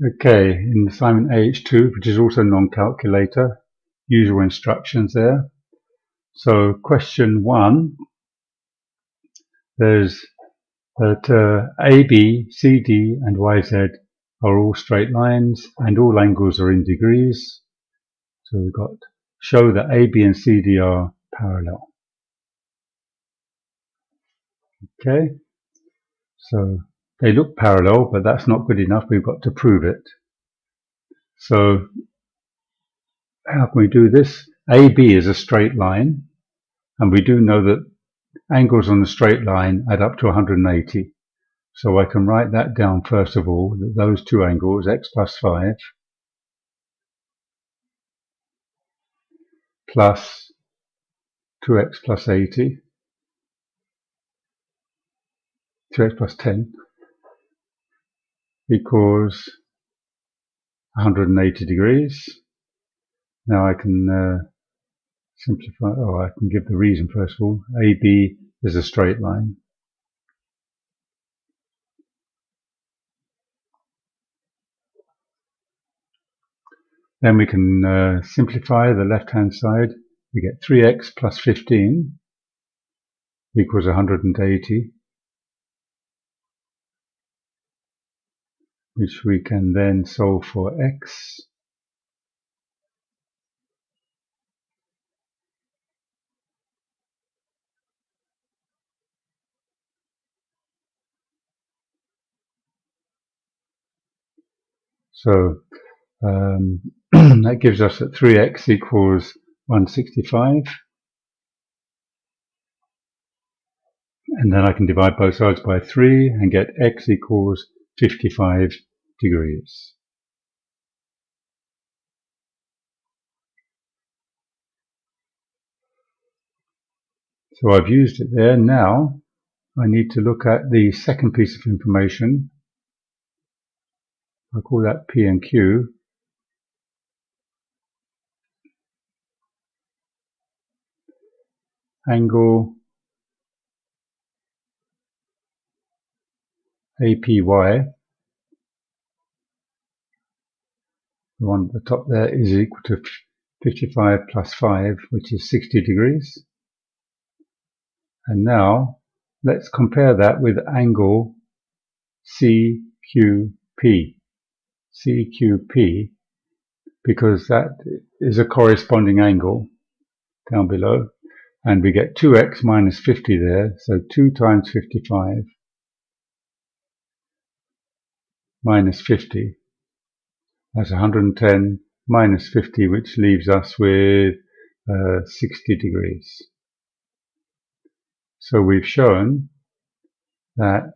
Okay, in assignment AH2, which is also non-calculator, usual instructions there. So question 1, there's that AB, CD and YZ are all straight lines and all angles are in degrees. So we've got show that AB and CD are parallel. Okay, so they look parallel, but that's not good enough. We've got to prove it. So how can we do this? AB is a straight line, and we do know that angles on a straight line add up to 180. So I can write that down first of all, that those two angles, x plus 5 plus 2x plus 80, 2x plus 10 equals 180 degrees. Now I can simplify, I can give the reason first of all. AB is a straight line. Then we can simplify the left-hand side. We get 3x plus 15 equals 180, which we can then solve for x. So that gives us that 3x equals 165. And then I can divide both sides by 3 and get x equals 55 degrees. So I've used it there. Now I need to look at the second piece of information. I'll call that P and Q. Angle APY, the one at the top there, is equal to 55 plus 5, which is 60 degrees. And now let's compare that with angle CQP. CQP, because that is a corresponding angle down below. And we get 2x minus 50 there, so 2 times 55 minus 50. That's 110 minus 50, which leaves us with 60 degrees. So we've shown that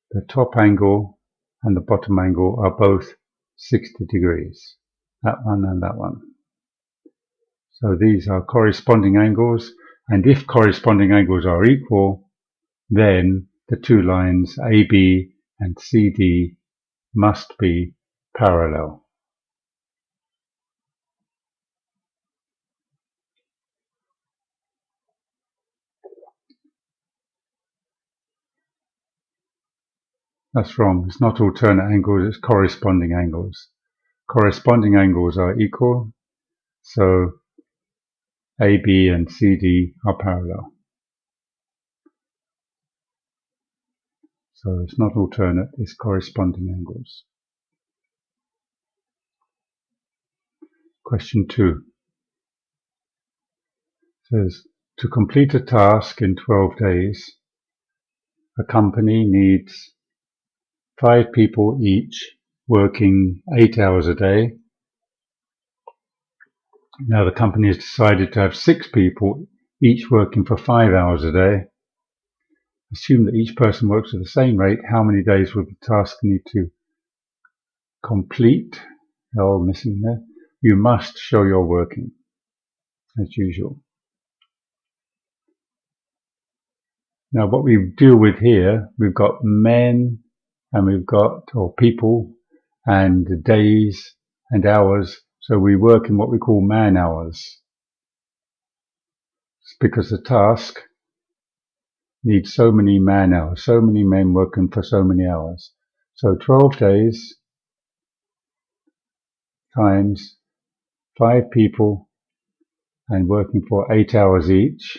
the top angle and the bottom angle are both 60 degrees. That one and that one. So these are corresponding angles, and if corresponding angles are equal, then the two lines AB and CD must be parallel. That's wrong. It's not alternate angles, it's corresponding angles. Corresponding angles are equal, so AB and CD are parallel. So it's not alternate, it's corresponding angles. Question 2 says, to complete a task in 12 days, a company needs 5 people each working 8 hours a day. Now the company has decided to have 6 people each working for 5 hours a day. Assume that each person works at the same rate. How many days will the task need to complete? Oh, missing there. You must show your working, as usual. Now what we deal with here, we've got men and we've got, or people, and days and hours. So we work in what we call man hours. It's because the task needs so many man hours, so many men working for so many hours. So 12 days times 5 people and working for 8 hours each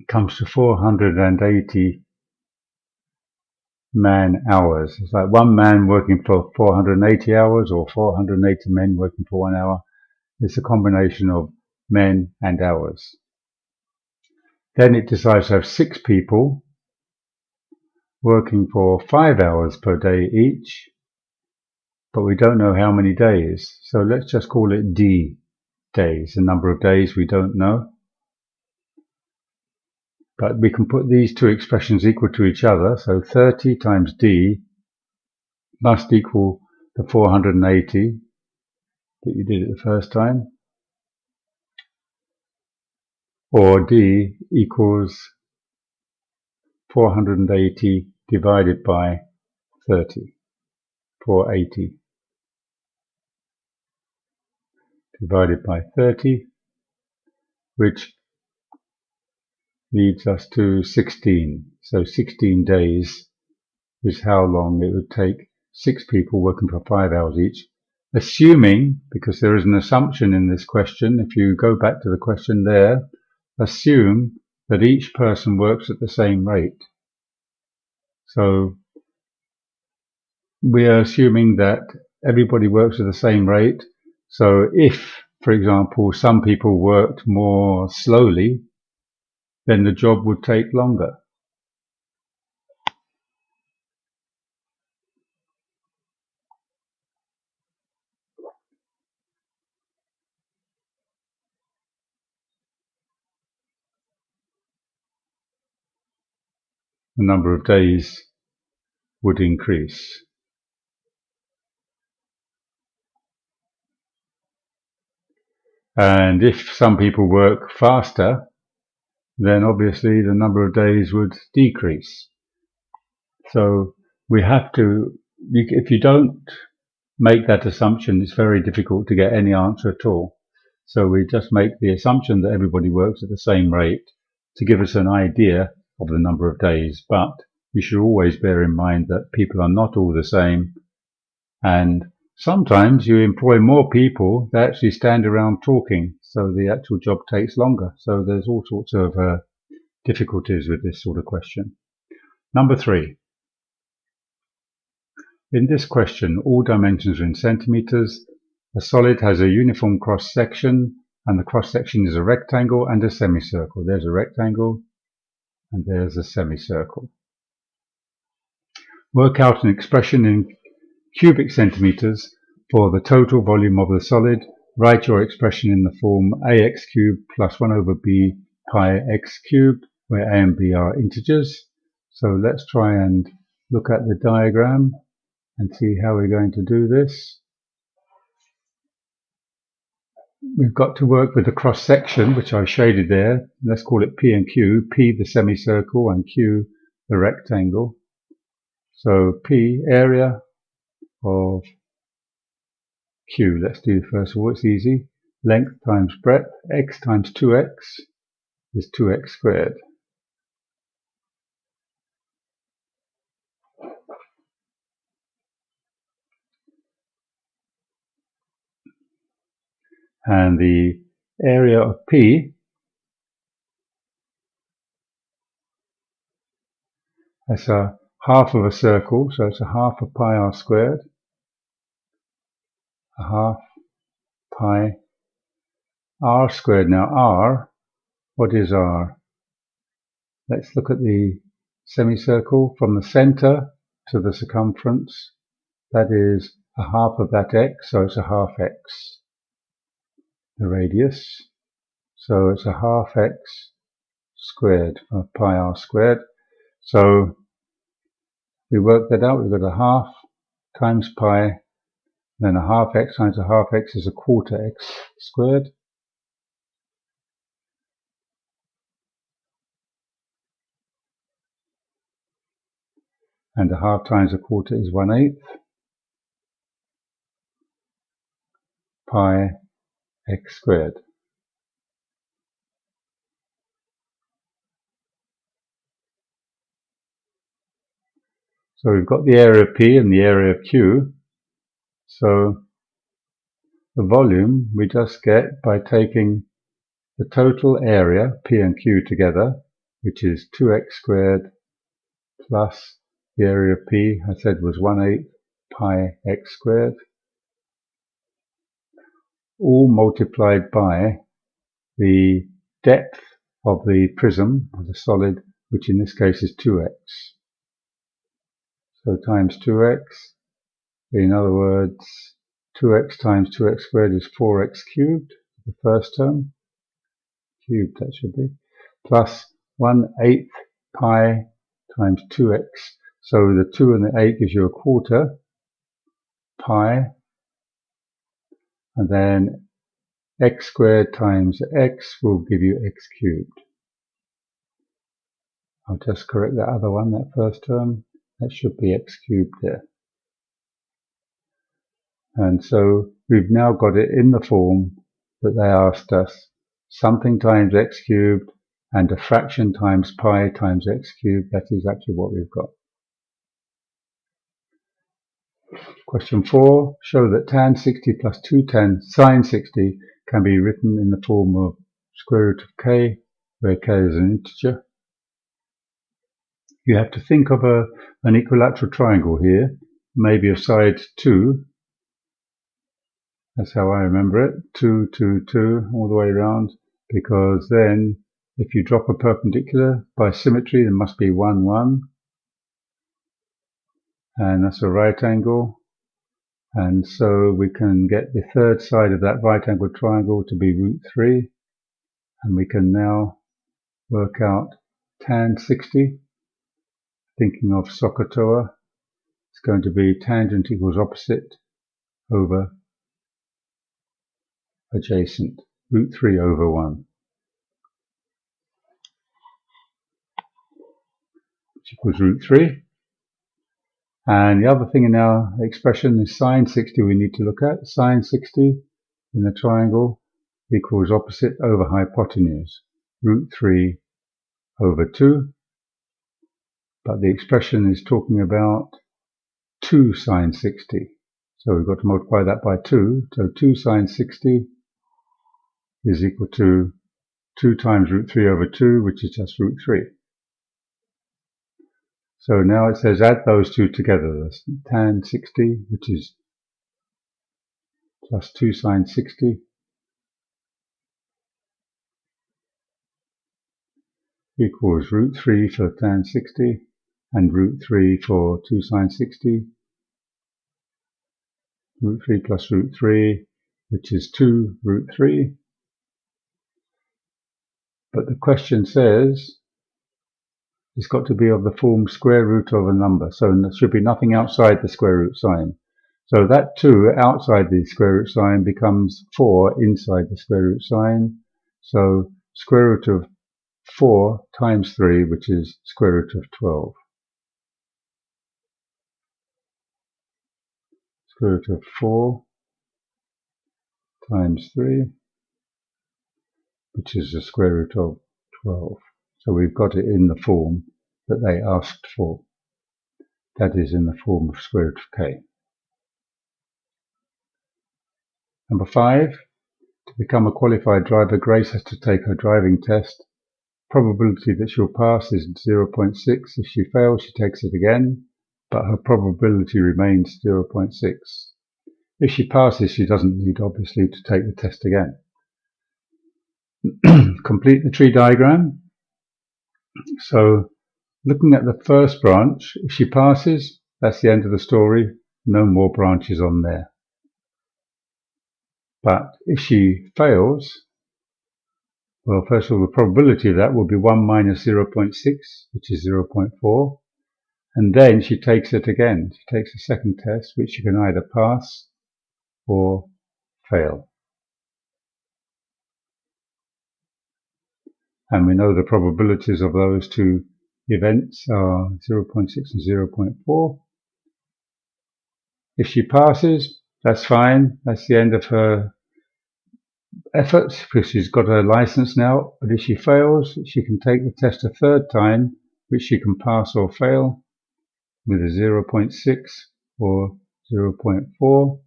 comes to 480 man hours. It's like one man working for 480 hours or 480 men working for 1 hour. It's a combination of men and hours. Then it decides to have 6 people working for 5 hours per day each, but we don't know how many days. So let's just call it D days. The number of days we don't know. But we can put these two expressions equal to each other. So 30 times D must equal the 480 that you did it the first time. Or D equals 480 divided by 30. 480 divided by 30, which leads us to 16. So 16 days is how long it would take 6 people working for 5 hours each, assuming, because there is an assumption in this question, if you go back to the question there, assume that each person works at the same rate. So we are assuming that everybody works at the same rate. So if, for example, some people worked more slowly, then the job would take longer. The number of days would increase. And if some people work faster, then obviously the number of days would decrease. So we have to, if you don't make that assumption, it's very difficult to get any answer at all. So we just make the assumption that everybody works at the same rate to give us an idea of the number of days. But you should always bear in mind that people are not all the same, and sometimes you employ more people that actually stand around talking, so the actual job takes longer. So there's all sorts of difficulties with this sort of question. Number 3. In this question, all dimensions are in centimeters. A solid has a uniform cross-section, and the cross-section is a rectangle and a semicircle. There's a rectangle, and there's a semicircle. Work out an expression in cubic centimeters for the total volume of the solid. Write your expression in the form ax cubed plus 1 over b pi x cubed, where a and b are integers. So let's try and look at the diagram and see how we're going to do this. We've got to work with the cross section, which I've shaded there. Let's call it P and Q. P the semicircle and Q the rectangle. So P, area of Q. Let's do the first of all, it's easy. Length times breadth, x times 2x is 2x squared. And the area of P, that's a half of a circle, so it's a half of pi r squared. A half pi r squared. Now r, what is r? Let's look at the semicircle from the center to the circumference. That is a half of that x, so it's a half x. The radius, so it's a half x squared of pi r squared. So we work that out. We've got a half times pi, then a half x times a half x is a quarter x squared. And a half times a quarter is 1/8 pi x squared. So we've got the area of P and the area of Q. So the volume we just get by taking the total area, P and Q together, which is 2x squared plus the area of P, I said was 1/8 pi x squared, all multiplied by the depth of the prism, of the solid, which in this case is 2x. So times 2x, in other words, 2x times 2x squared is 4x cubed, the first term, cubed that should be, plus 1/8 pi times 2x. So the 2 and the 8 gives you a quarter pi, and then x squared times x will give you x cubed. I'll just correct that other one, that first term. That should be x cubed there. And so we've now got it in the form that they asked us, something times x cubed and a fraction times pi times x cubed. That's exactly what we've got. Question 4, show that tan 60 plus 2 sine 60 can be written in the form of square root of k, where k is an integer. You have to think of an equilateral triangle here, maybe of side 2. That's how I remember it, 2, 2, 2, all the way around, because then if you drop a perpendicular by symmetry, there must be 1, 1, and that's a right angle. And so we can get the third side of that right angled triangle to be root 3, and we can now work out tan 60. Thinking of SOHCAHTOA, it's going to be tangent equals opposite over adjacent, root 3 over 1, which equals root 3. And the other thing in our expression is sine 60 we need to look at. Sine 60 in the triangle equals opposite over hypotenuse, root 3 over 2. But the expression is talking about 2 sine 60. So we've got to multiply that by 2. So 2 sine 60 is equal to 2 times root 3 over 2, which is just root 3. So now it says add those two together. That's tan 60, which is plus 2 sine 60, equals root 3 for tan 60 and root 3 for 2 sine 60. Root 3 plus root 3, which is 2 root 3. But the question says it's got to be of the form square root of a number. So there should be nothing outside the square root sign. So that 2 outside the square root sign becomes 4 inside the square root sign. So square root of 4 times 3, which is square root of 12. Square root of 4 times 3, which is the square root of 12. So we've got it in the form that they asked for. That is in the form of square root of k. Number 5, to become a qualified driver, Grace has to take her driving test. Probability that she'll pass is 0.6. If she fails, she takes it again, but her probability remains 0.6. If she passes, she doesn't need, obviously, to take the test again. Complete the tree diagram. So, looking at the first branch, if she passes, that's the end of the story. No more branches on there. But if she fails, well, first of all, the probability of that will be 1 minus 0.6, which is 0.4. And then she takes it again. She takes a second test, which she can either pass or fail. And we know the probabilities of those two events are 0.6 and 0.4. If she passes, that's fine. That's the end of her efforts, because she's got her license now. But if she fails, she can take the test a third time, which she can pass or fail with a 0.6 or 0.4.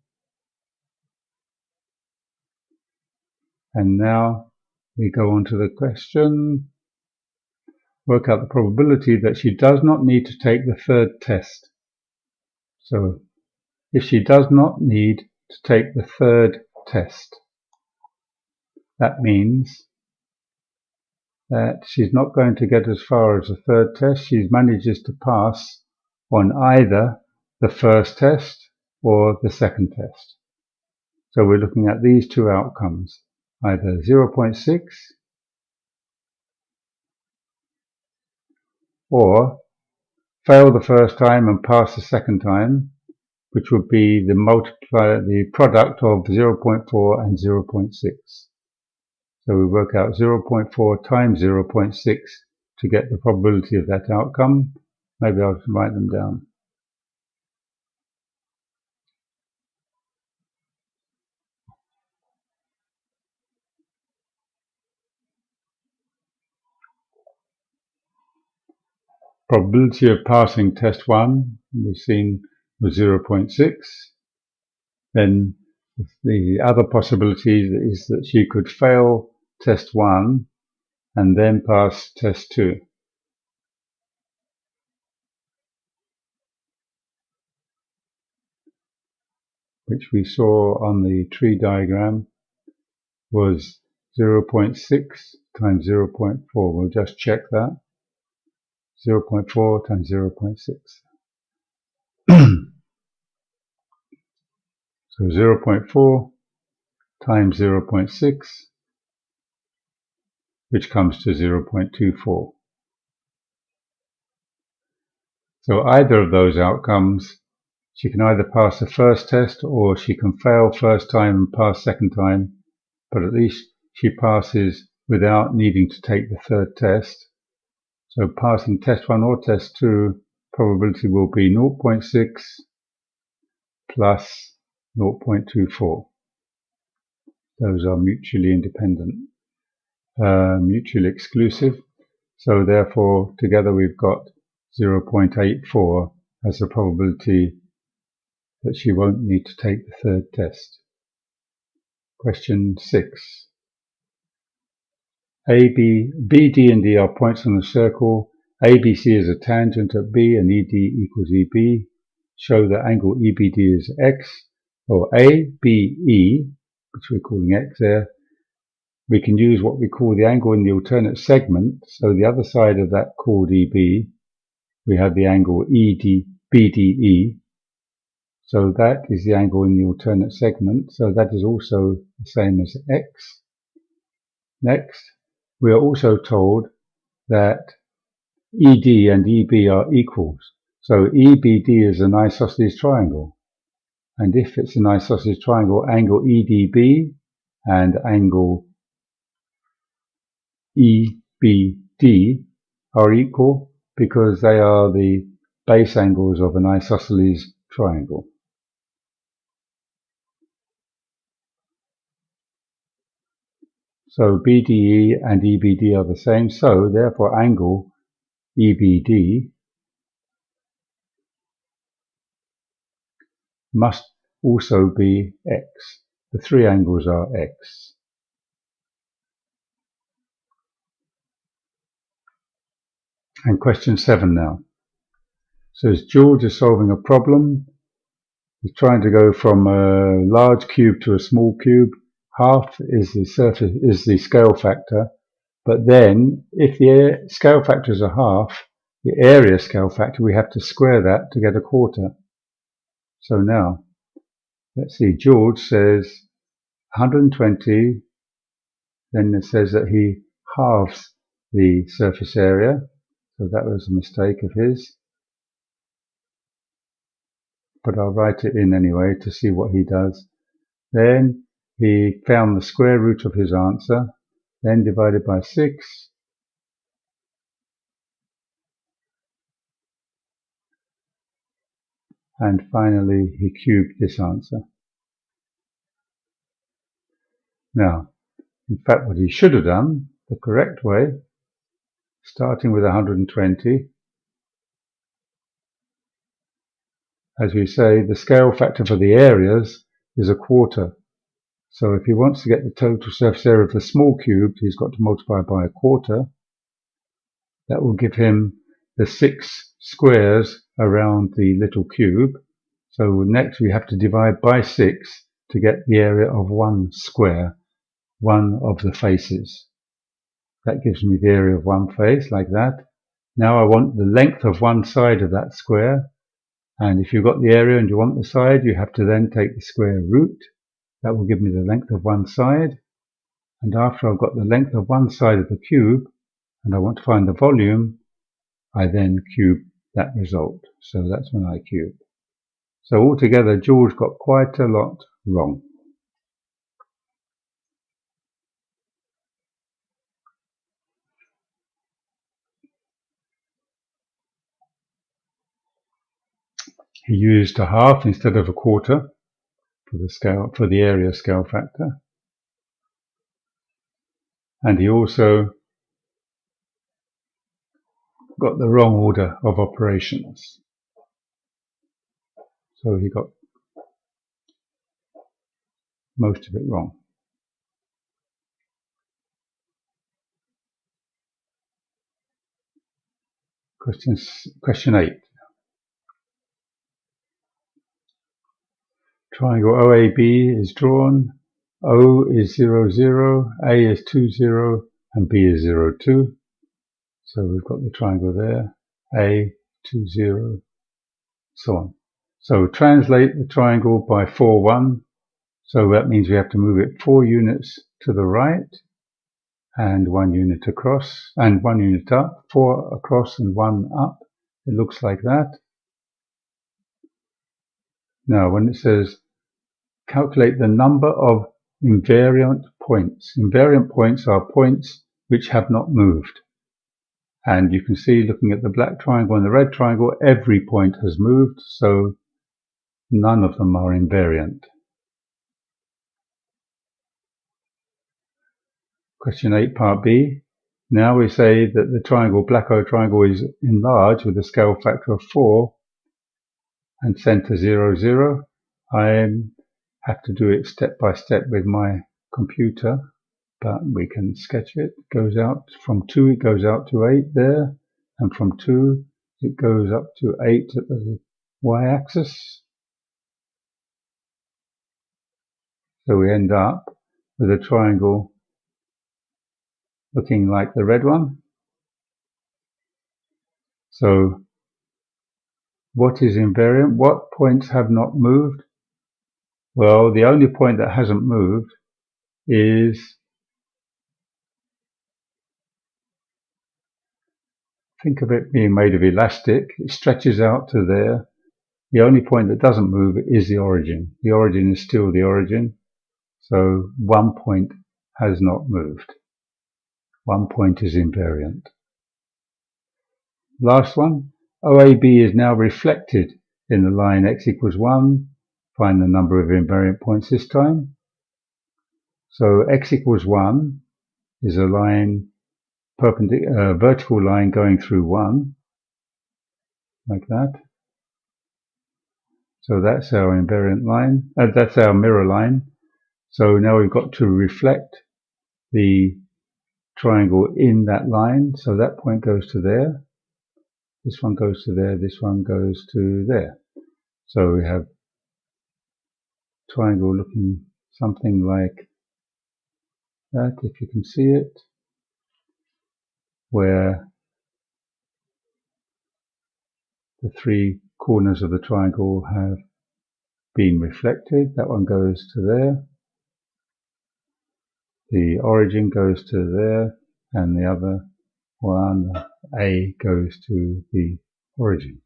And now we go on to the question. Work out the probability that she does not need to take the third test. So if she does not need to take the third test, that means that she's not going to get as far as the third test. She manages to pass on either the first test or the second test. So we're looking at these two outcomes, either 0.6 or fail the first time and pass the second time, which would be the product of 0.4 and 0.6. So we work out 0.4 times 0.6 to get the probability of that outcome. Maybe I'll write them down. Probability of passing test 1, we've seen, was 0.6. Then the other possibility is that she could fail test 1 and then pass test 2. Which we saw on the tree diagram was 0.6 times 0.4. We'll just check that. 0.4 times 0.6. So 0.4 times 0.6, which comes to 0.24. So either of those outcomes, she can either pass the first test or she can fail first time and pass second time, but at least she passes without needing to take the third test. So passing test 1 or test 2, probability will be 0.6 plus 0.24. Those are mutually independent, mutually exclusive. So therefore, together we've got 0.84 as the probability that she won't need to take the third test. Question 6. B, D and D are points on the circle. ABC is a tangent at B and ED equals EB. Show that angle EBD is X, or ABE, which we're calling X there. We can use what we call the angle in the alternate segment. So the other side of that called EB, we have the angle BDE. So that is the angle in the alternate segment. So that is also the same as X. Next, we are also told that ED and EB are equals. So EBD is an isosceles triangle. And if it's an isosceles triangle, angle EDB and angle EBD are equal because they are the base angles of an isosceles triangle. So BDE and EBD are the same, so therefore angle EBD must also be X. The three angles are X. And question 7 now. So as George is solving a problem, he's trying to go from a large cube to a small cube. Half is the scale factor, but then if the scale factor is a half, the area scale factor, we have to square that to get a quarter. So now, let's see, George says 120, then it says that he halves the surface area, so that was a mistake of his. But I'll write it in anyway to see what he does. Then he found the square root of his answer, then divided by 6, and finally he cubed this answer. Now, in fact what he should have done, the correct way, starting with 120, as we say, the scale factor for the areas is a quarter. So if he wants to get the total surface area of the small cube, he's got to multiply by 1/4. That will give him the 6 squares around the little cube. So next we have to divide by 6 to get the area of one square, one of the faces. That gives me the area of one face, like that. Now I want the length of one side of that square. And if you've got the area and you want the side, you have to then take the square root. That will give me the length of one side. And after I've got the length of one side of the cube, and I want to find the volume, I then cube that result. So that's when I cube. So altogether, George got quite a lot wrong. He used a half instead of a quarter for the area scale factor. And he also got the wrong order of operations. So he got most of it wrong. Question 8. Triangle OAB is drawn. O is 0, 0, A is 2, 0, and B is 0, 2. So we've got the triangle there. A, 2, 0, so on. So translate the triangle by 4, 1. So that means we have to move it 4 units to the right, and 1 unit across, and 1 unit up, 4 across and 1 up. It looks like that. Now, when it says calculate the number of invariant points. Invariant points are points which have not moved. And you can see, looking at the black triangle and the red triangle, every point has moved, so none of them are invariant. Question 8, part B. Now we say that the triangle, black O triangle, is enlarged with a scale factor of 4 and center 0, 0. I have to do it step by step with my computer, but we can sketch it. It goes out from 2, it goes out to 8 there, and from 2 it goes up to 8 at the y-axis. So we end up with a triangle looking like the red one. So what is invariant? What points have not moved? Well, the only point that hasn't moved is, think of it being made of elastic. It stretches out to there. The only point that doesn't move is the origin. The origin is still the origin. So 1 point has not moved. 1 point is invariant. Last one. OAB is now reflected in the line x equals 1. Find the number of invariant points this time. So x equals 1 is a line, vertical line going through 1, like that. So that's our invariant line, that's our mirror line. So now we've got to reflect the triangle in that line. So that point goes to there, this one goes to there, this one goes to there. So we have triangle looking something like that, if you can see it, where the 3 corners of the triangle have been reflected. That one goes to there, the origin goes to there, and the other one, A, goes to the origin.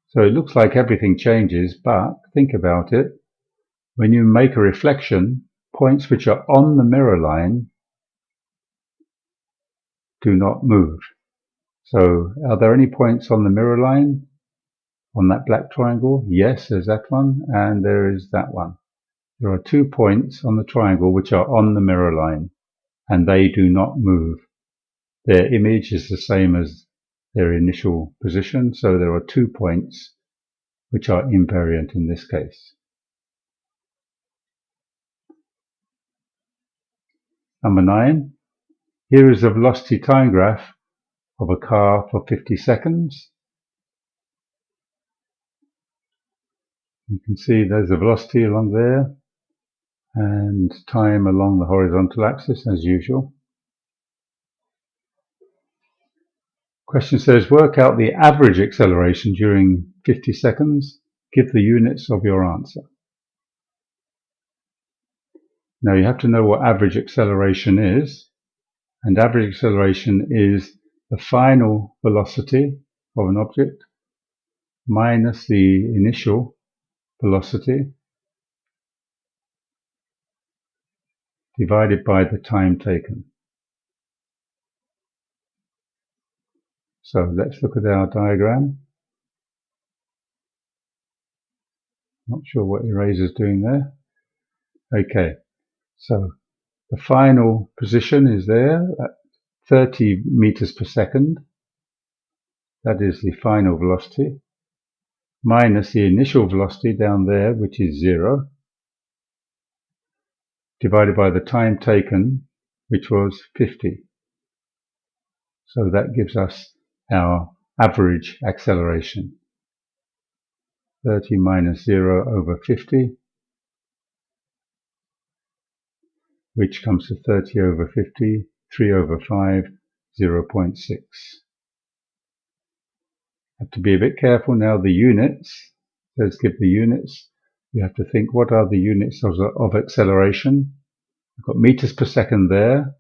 So it looks like everything changes, but think about it. When you make a reflection, points which are on the mirror line do not move. So are there any points on the mirror line on that black triangle? Yes, there's that one, and there is that one. There are 2 points on the triangle which are on the mirror line, and they do not move. Their image is the same as their initial position, so there are 2 points which are invariant in this case. Number 9. Here is the velocity time graph of a car for 50 seconds. You can see there's the velocity along there and time along the horizontal axis as usual. Question says, work out the average acceleration during 50 seconds. Give the units of your answer. Now you have to know what average acceleration is. And average acceleration is the final velocity of an object minus the initial velocity divided by the time taken. So let's look at our diagram. Not sure what eraser's doing there. Okay, so the final position is there at 30 meters per second. That is the final velocity, minus the initial velocity down there, which is 0, divided by the time taken, which was 50. So that gives us our average acceleration. 30 minus 0 over 50, which comes to 30 over 50, 3 over 5, 0.6. Have to be a bit careful now. The units, let's give the units. You have to think, what are the units of acceleration? We've got meters per second there.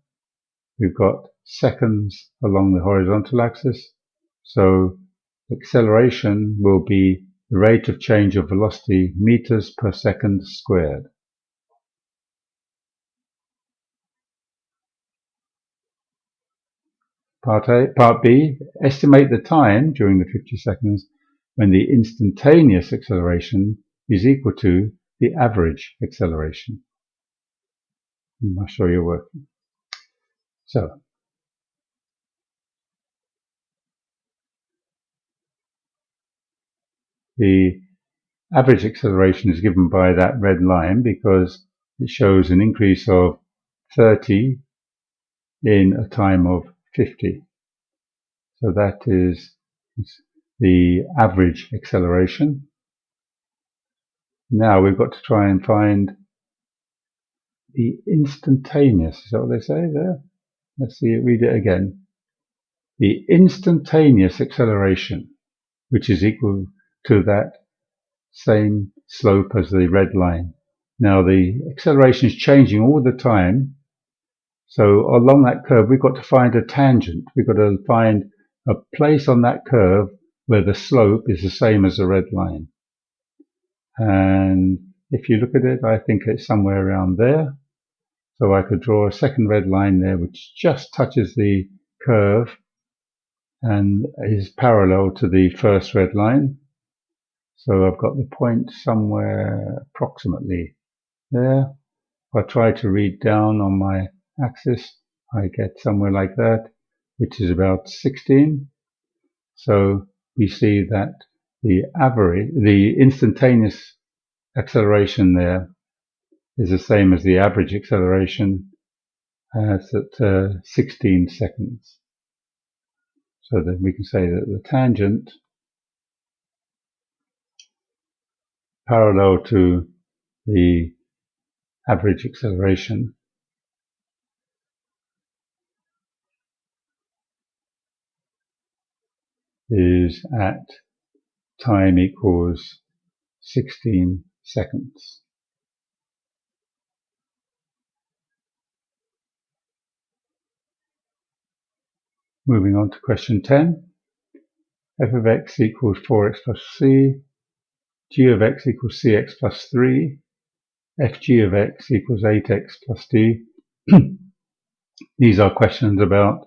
We've got seconds along the horizontal axis. So acceleration will be the rate of change of velocity meters per second squared. Part B, estimate the time during the 50 seconds when the instantaneous acceleration is equal to the average acceleration. I'll show you working. So, the average acceleration is given by that red line because it shows an increase of 30 in a time of 50. So that is the average acceleration. Now we've got to try and find the instantaneous. Is that what they say there? Let's see, read it again. The instantaneous acceleration, which is equal to that same slope as the red line. Now the acceleration is changing all the time. So along that curve, we've got to find a tangent. We've got to find a place on that curve where the slope is the same as the red line. And if you look at it, I think it's somewhere around there. So I could draw a second red line there, which just touches the curve and is parallel to the first red line. So I've got the point somewhere approximately there. If I try to read down on my axis, I get somewhere like that, which is about 16. So we see that the instantaneous acceleration there is the same as the average acceleration at 16 seconds. So then we can say that the tangent parallel to the average acceleration is at time equals 16 seconds. Moving on to question 10. F of x equals 4x plus c, g of x equals cx plus 3, fg of x equals 8x plus d. These are questions about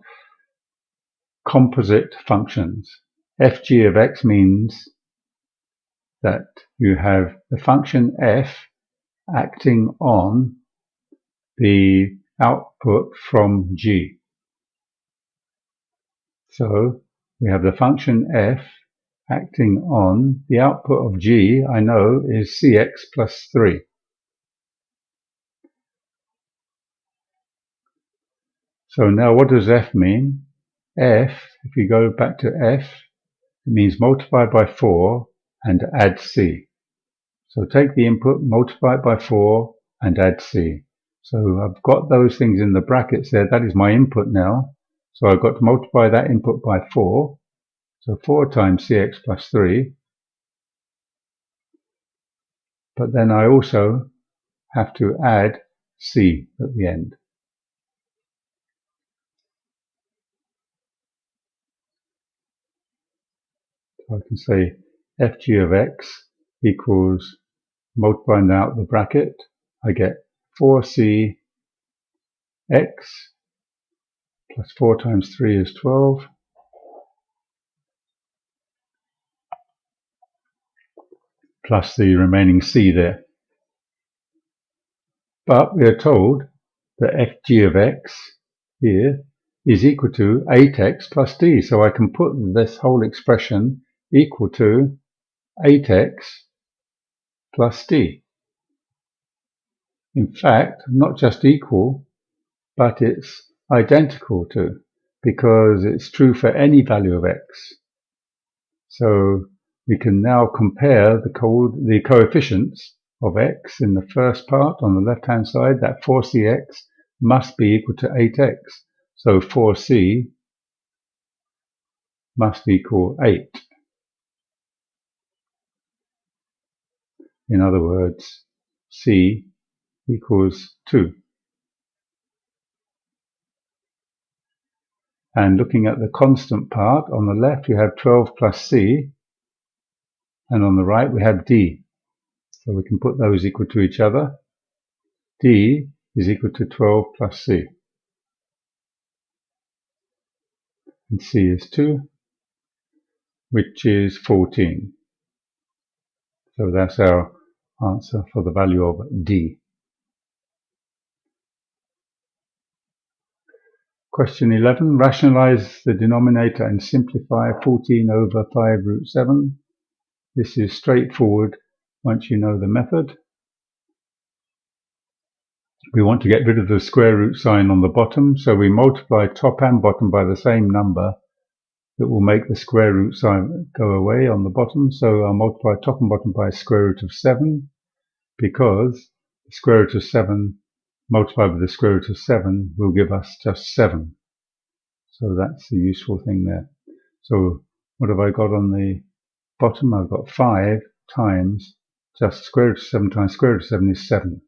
composite functions. Fg of x means that you have the function f acting on the output from g. So we have the function f acting on the output of g, I know, is cx plus 3. So now what does F mean? F, if you go back to F, it means multiply by 4 and add C. So take the input, multiply it by 4 and add C. So I've got those things in the brackets there. That is my input now. So I've got to multiply that input by 4. So 4 times Cx plus 3. But then I also have to add C at the end. So I can say Fg of x equals, multiplying out the bracket, I get 4C x plus 4 times 3 is 12. Plus the remaining C there. But we are told that Fg of x here is equal to 8x plus d. So I can put this whole expression equal to 8x plus d. In fact, not just equal, but it's identical to, because it's true for any value of x. So we can now compare the coefficients of x in the first part on the left hand side. That 4cx must be equal to 8x. So 4c must equal 8. In other words, c equals 2. And looking at the constant part, on the left you have 12 plus c, and on the right we have d. So we can put those equal to each other. D is equal to 12 plus c. And c is 2, which is 14. So that's our answer for the value of d. Question 11. Rationalize the denominator and simplify 14 over 5 root 7. This is straightforward once you know the method. We want to get rid of the square root sign on the bottom, so we multiply top and bottom by the same number. That will make the square root sign go away on the bottom. So I'll multiply top and bottom by square root of 7, because the square root of 7 multiplied with the square root of 7 will give us just 7. So that's the useful thing there. So what have I got on the bottom? I've got 5 times just square root of 7 times square root of 7 is 7.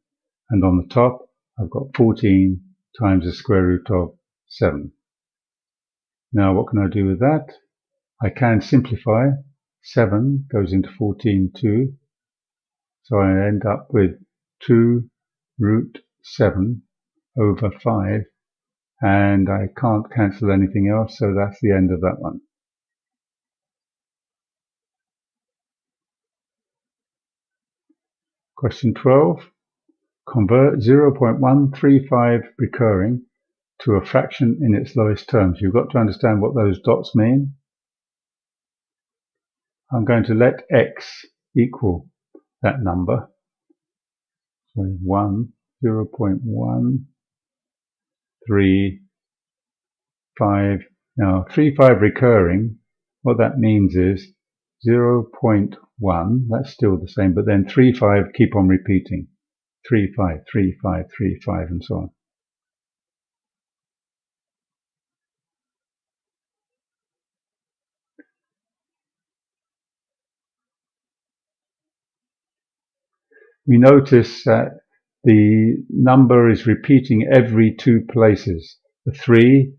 And on the top, I've got 14 times the square root of 7. Now what can I do with that? I can simplify. 7 goes into 14 too. So I end up with 2 root 7 over 5. And I can't cancel anything else, so that's the end of that one. Question 12. Convert 0.135 recurring to a fraction in its lowest terms. You've got to understand what those dots mean. I'm going to let x equal that number. So 0.135. Now 35 recurring, what that means is 0.1, that's still the same, but then 35 keep on repeating. 35, 35, 35 and so on. We notice that the number is repeating every 2 places. The 3,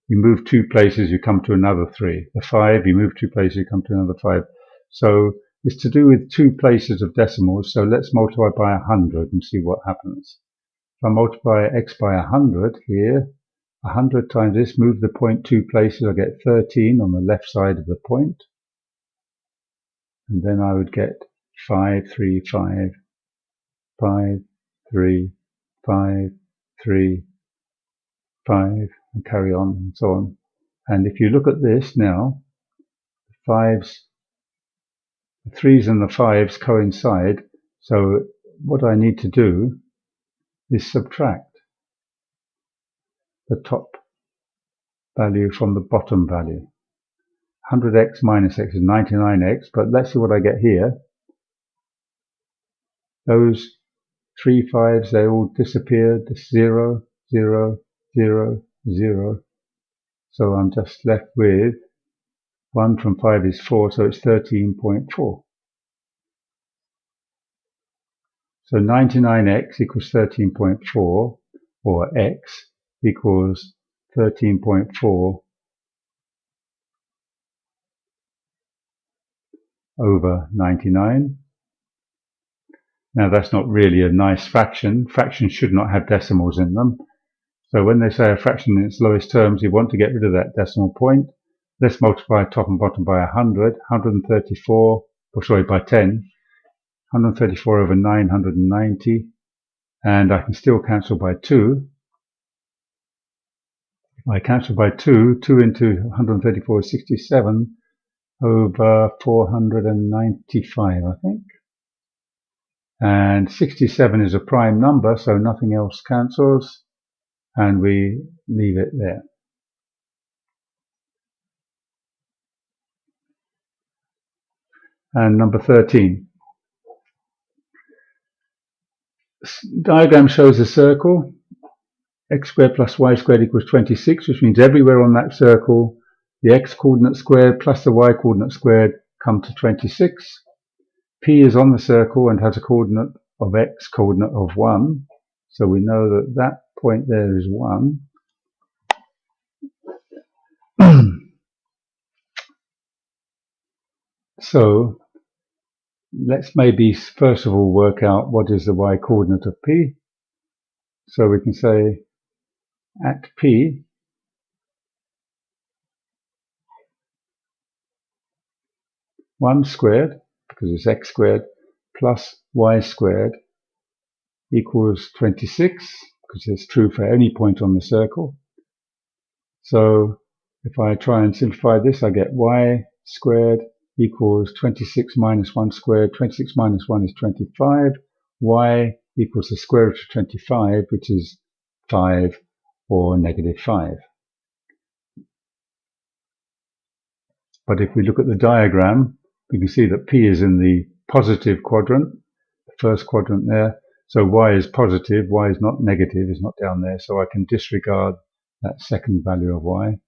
you move 2 places, you come to another 3. The 5, you move 2 places, you come to another 5. So it's to do with 2 places of decimals, so let's multiply by 100 and see what happens. If I multiply x by 100 here, 100 times this, move the point 2 places, I get 13 on the left side of the point. And then I would get 5, 3, 5, 5, 3, 5, 3, 5, and carry on and so on. And if you look at this now, the 3s and the 5s coincide. So what I need to do is subtract the top value from the bottom value. 100x minus x is 99x, but let's see what I get here. Those 3 5s, they all disappeared. 0, 0, 0, 0. So I'm just left with 1 from 5 is 4, so it's 13.4. So 99x equals 13.4, or x equals 13.4 over 99. Now that's not really a nice fraction. Fractions should not have decimals in them. So when they say a fraction in its lowest terms, you want to get rid of that decimal point. Let's multiply top and bottom by 100, 134, by 10, 134 over 990, and I can still cancel by 2. If I cancel by 2, 2 into 134 is 67 over 495, I think. And 67 is a prime number, so nothing else cancels, and we leave it there. And number 13. Diagram shows a circle. X squared plus y squared equals 26, which means everywhere on that circle, the x coordinate squared plus the y coordinate squared come to 26. P is on the circle and has a coordinate of x coordinate of 1. So we know that that point there is 1. So let's maybe first of all work out what is the y coordinate of P. So we can say at P, one squared, because it's x squared, plus y squared equals 26, because it's true for any point on the circle. So if I try and simplify this, I get y squared equals 26 minus 1 squared. 26 minus 1 is 25. Y equals the square root of 25, which is 5 or negative 5. But if we look at the diagram, we can see that P is in the positive quadrant, the first quadrant there. So y is positive, y is not negative, it's not down there. So I can disregard that second value of y.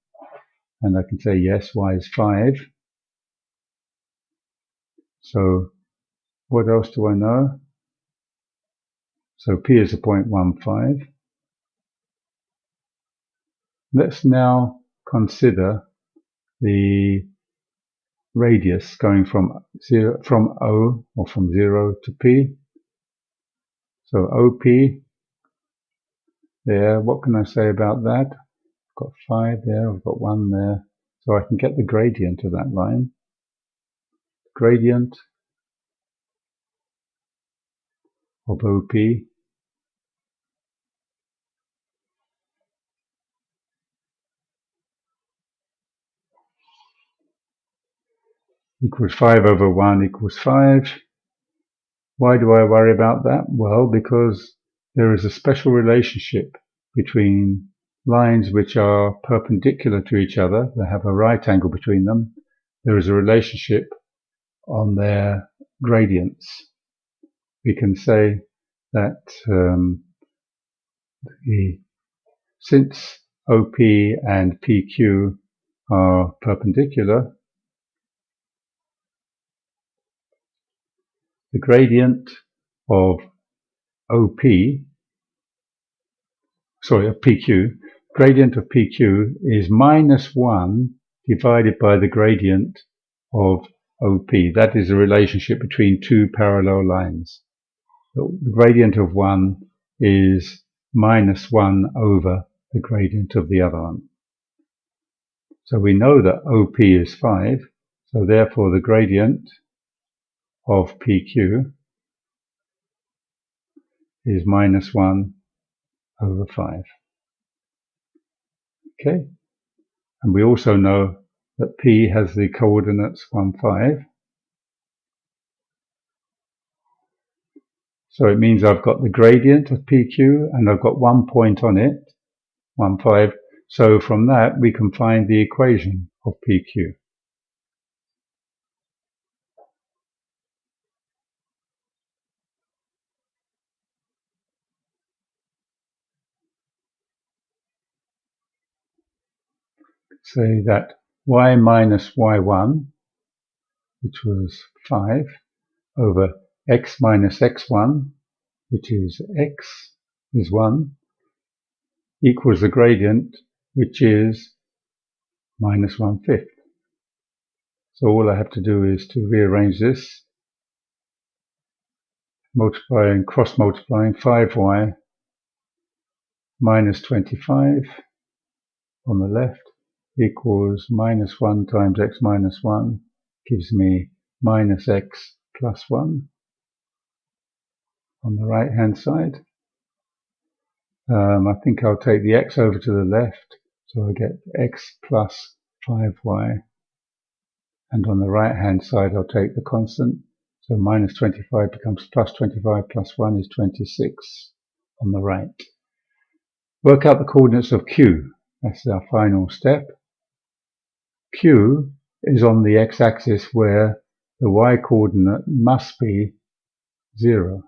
And I can say, yes, y is 5. So what else do I know? So P is a 0.15. Let's now consider the radius going from O, or from 0 to P. So OP there, what can I say about that? I've got 5 there, I've got 1 there. So I can get the gradient of that line. Gradient of OP equals 5 over 1 equals 5. Why do I worry about that? Well, because there is a special relationship between lines which are perpendicular to each other, they have a right angle between them. There is a relationship on their gradients. We can say that since OP and PQ are perpendicular, the gradient of gradient of PQ is minus 1 divided by the gradient of OP. That is a relationship between two parallel lines. The gradient of one is minus 1 over the gradient of the other one. So we know that OP is 5, so therefore the gradient of PQ is minus 1 over 5. Okay, and we also know that P has the coordinates 1, 5. So it means I've got the gradient of PQ and I've got 1 point on it, 1, 5. So from that we can find the equation of PQ. Say that y minus y1, which was 5, over x minus x1, which is x is 1, equals the gradient, which is minus 1/5. So all I have to do is to rearrange this, multiplying, cross multiplying 5y minus 25 on the left equals minus 1 times x minus 1 gives me minus x plus 1 on the right hand side. I think I'll take the x over to the left, so I get x plus 5y, and on the right hand side I'll take the constant, so minus 25 becomes plus 25 plus 1 is 26 on the right. Work out the coordinates of Q. That's our final step. Q is on the x-axis where the y-coordinate must be 0,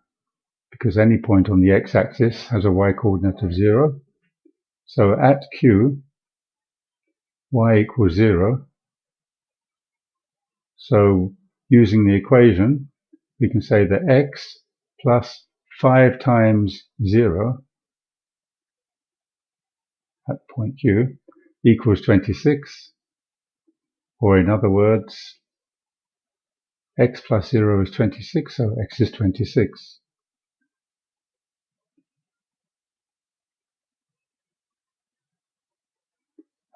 because any point on the x-axis has a y-coordinate of 0. So at Q, y equals 0. So using the equation, we can say that x plus 5 times 0 at point Q equals 26, or in other words, x plus 0 is 26, so x is 26.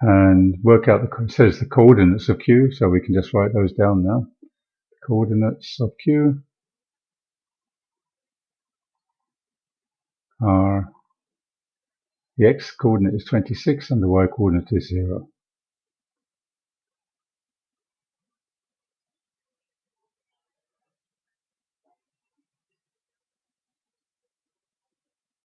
And work out says the coordinates of Q, so we can just write those down now. The coordinates of Q are the x coordinate is 26 and the y coordinate is 0.